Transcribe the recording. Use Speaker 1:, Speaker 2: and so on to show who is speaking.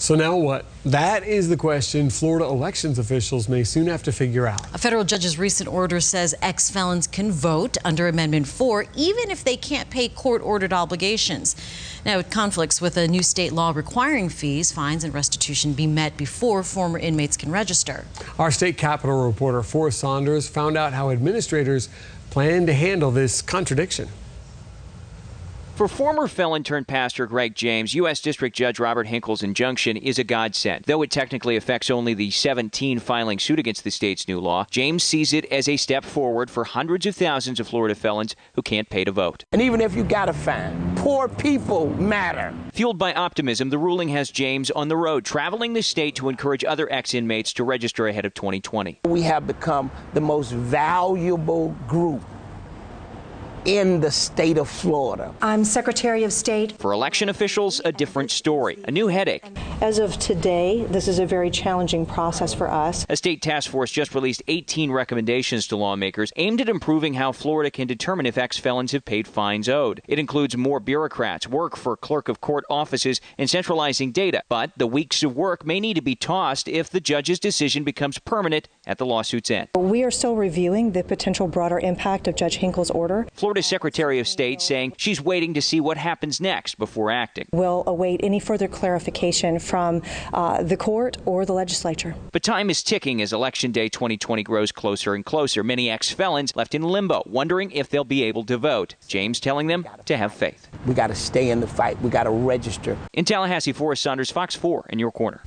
Speaker 1: So now what? That is the question Florida elections officials may soon have to figure out.
Speaker 2: A federal judge's recent order says ex-felons can vote under Amendment 4 even if they can't pay court-ordered obligations. Now, it conflicts with a new state law requiring fees, fines, and restitution be met before former inmates can register.
Speaker 1: Our state capitol reporter Forrest Saunders found out how administrators plan to handle this contradiction.
Speaker 3: For former felon-turned-pastor Greg James, U.S. District Judge Robert Hinkle's injunction is a godsend. Though it technically affects only the 17 filing suit against the state's new law, James sees it as a step forward for hundreds of thousands of Florida felons who can't pay to vote.
Speaker 4: And even if you got a fine, poor people matter.
Speaker 3: Fueled by optimism, the ruling has James on the road, traveling the state to encourage other ex-inmates to register ahead of 2020.
Speaker 4: We have become the most valuable group in the state of Florida.
Speaker 5: I'm Secretary of State.
Speaker 3: For election officials, a different story, a new headache.
Speaker 5: As of today, this is a very challenging process for us.
Speaker 3: A state task force just released 18 recommendations to lawmakers aimed at improving how Florida can determine if ex-felons have paid fines owed. It includes more bureaucrats, work for clerk of court offices, and centralizing data. But the weeks of work may need to be tossed if the judge's decision becomes permanent at the lawsuit's end.
Speaker 5: We are still reviewing the potential broader impact of Judge Hinkle's order.
Speaker 3: Florida's Secretary of State saying she's waiting to see what happens next before acting.
Speaker 5: We'll await any further clarification from the court or the legislature.
Speaker 3: But time is ticking as Election Day 2020 grows closer and closer. Many ex-felons left in limbo, wondering if they'll be able to vote. James telling them to have faith.
Speaker 4: We got to stay in the fight. We got to register.
Speaker 3: In Tallahassee, Forrest Saunders, Fox 4 in your corner.